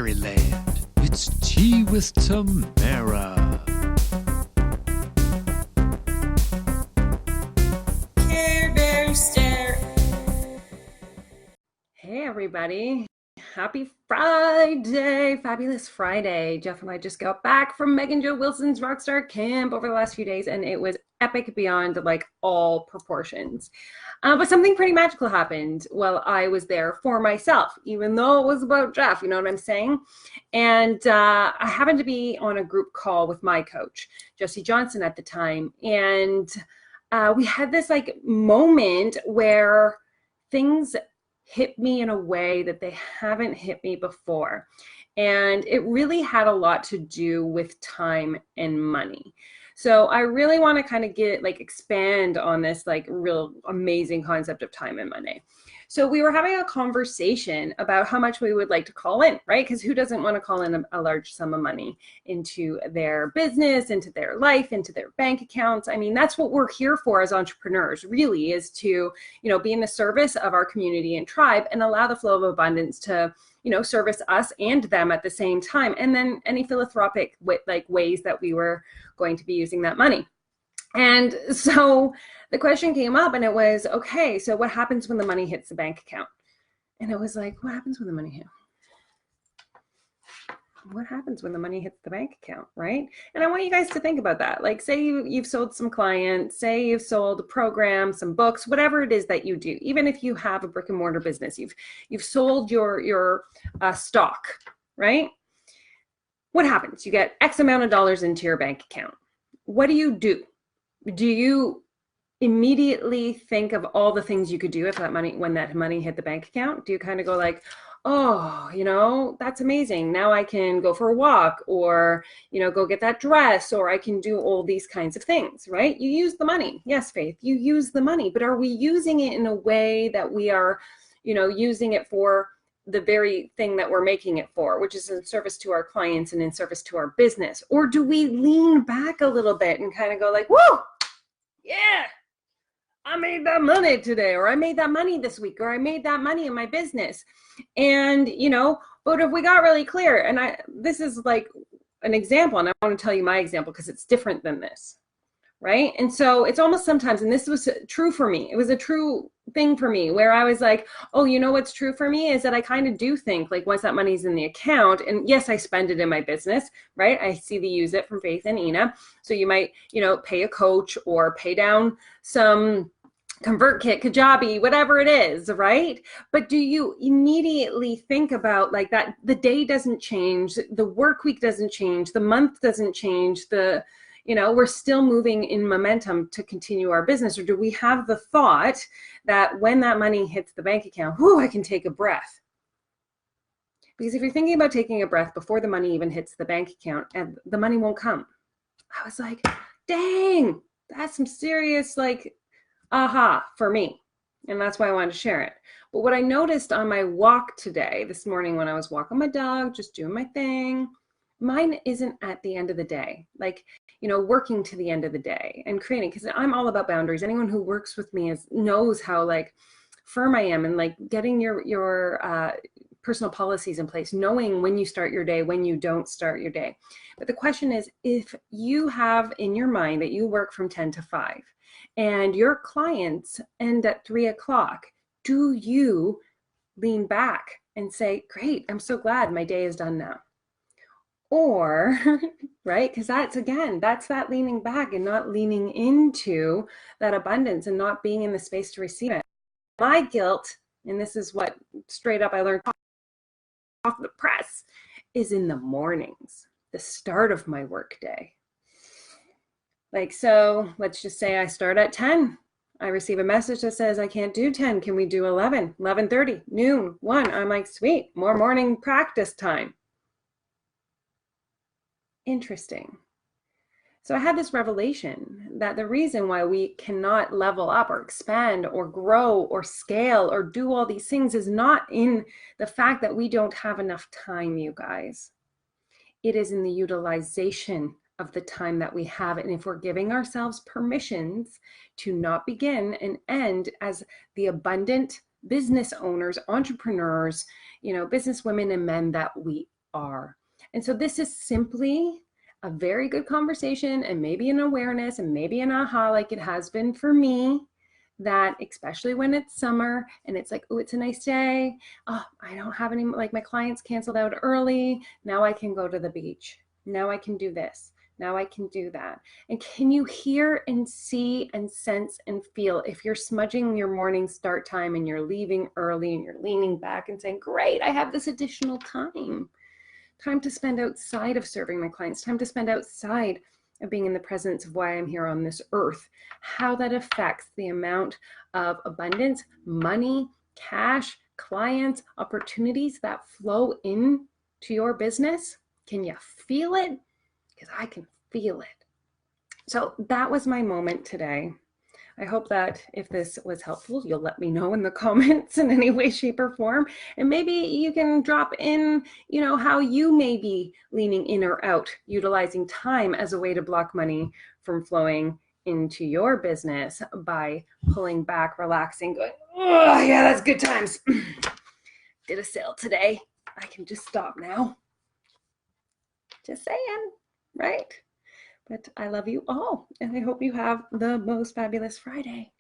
Maryland. It's Tea with Tamara. Care Bear Stare. Hey everybody, happy Friday, fabulous Friday. Jeff and I just got back from Megan Jo Wilson's Rockstar Camp over the last few days, and it was epic beyond like all proportions. But something pretty magical happened while I was there for myself, even though it was about Jeff, you know what I'm saying? And I happened to be on a group call with my coach, Josie Johnson, at the time, and we had this like moment where things hit me in a way that they haven't hit me before. And it really had a lot to do with time and money. So I really want to kind of expand on this like real amazing concept of time and money. So we were having a conversation about how much we would like to call in, right? Because who doesn't want to call in a large sum of money into their business, into their life, into their bank accounts? I mean, that's what we're here for as entrepreneurs, really, is to, be in the service of our community and tribe and allow the flow of abundance to, service us and them at the same time. And then any philanthropic ways that we were going to be using that money. And so the question came up and it was, okay, so what happens when the money hits the bank account? And it was like, what happens when the money hits? What happens when the money hits the bank account, right? And I want you guys to think about that. Like, say you've sold some clients, say you've sold a program, some books, whatever it is that you do. Even if you have a brick and mortar business, you've sold your stock, right? What happens? You get X amount of dollars into your bank account. What do you do? Do you immediately think of all the things you could do when that money hit the bank account? Do you kind of go like, oh, that's amazing. Now I can go for a walk or, go get that dress, or I can do all these kinds of things, right? You use the money. Yes, Faith, you use the money, but are we using it in a way that we are, using it for the very thing that we're making it for, which is in service to our clients and in service to our business? Or do we lean back a little bit and kind of go like, whoa, yeah, I made that money today, or I made that money this week, or I made that money in my business. And, but if we got really clear, and this is like an example, and I want to tell you my example because it's different than this, right? And so it's almost sometimes, and this was true for me, it was a true thing for me where I was like, oh, what's true for me is that I kind of do think like once that money's in the account, and yes, I spend it in my business, right? I see the use it from Faith and Ina. So you might, pay a coach or pay down some ConvertKit, Kajabi, whatever it is, right? But do you immediately think about like that the day doesn't change, the work week doesn't change, the month doesn't change, we're still moving in momentum to continue our business? Or do we have the thought that when that money hits the bank account, I can take a breath? Because if you're thinking about taking a breath before the money even hits the bank account, and the money won't come. I was like, dang, that's some serious aha for me. And that's why I wanted to share it. But what I noticed on my walk this morning when I was walking my dog, just doing my thing, mine isn't at the end of the day, working to the end of the day and creating, because I'm all about boundaries. Anyone who works with me knows how firm I am, and getting your personal policies in place, knowing when you start your day, when you don't start your day. But the question is, if you have in your mind that you work from 10 to 5 and your clients end at 3 o'clock, do you lean back and say, great, I'm so glad my day is done now? Or, right, because that's that leaning back and not leaning into that abundance and not being in the space to receive it. My guilt, and this is what straight up I learned off the press, is in the mornings, the start of my work day. So let's just say I start at 10. I receive a message that says I can't do 10. Can we do 11, 11:30, noon, 1? I'm like, sweet, more morning practice time. Interesting. So I had this revelation that the reason why we cannot level up or expand or grow or scale or do all these things is not in the fact that we don't have enough time, you guys. It is in the utilization of the time that we have. And if we're giving ourselves permissions to not begin and end as the abundant business owners, entrepreneurs, business women and men that we are. And so this is simply a very good conversation and maybe an awareness and maybe an aha, like it has been for me, that especially when it's summer and it's like, oh, it's a nice day. Oh, I don't have any, like my clients canceled out early. Now I can go to the beach. Now I can do this. Now I can do that. And can you hear and see and sense and feel if you're smudging your morning start time and you're leaving early and you're leaning back and saying, great, I have this additional time to spend outside of serving my clients, time to spend outside of being in the presence of why I'm here on this earth, how that affects the amount of abundance, money, cash, clients, opportunities that flow in to your business. Can you feel it? Because I can feel it. So that was my moment today. I hope that if this was helpful, you'll let me know in the comments in any way, shape, or form. And maybe you can drop in, how you may be leaning in or out, utilizing time as a way to block money from flowing into your business by pulling back, relaxing, going, oh yeah, that's good times. Did a sale today. I can just stop now. Just saying, right? But I love you all, and I hope you have the most fabulous Friday.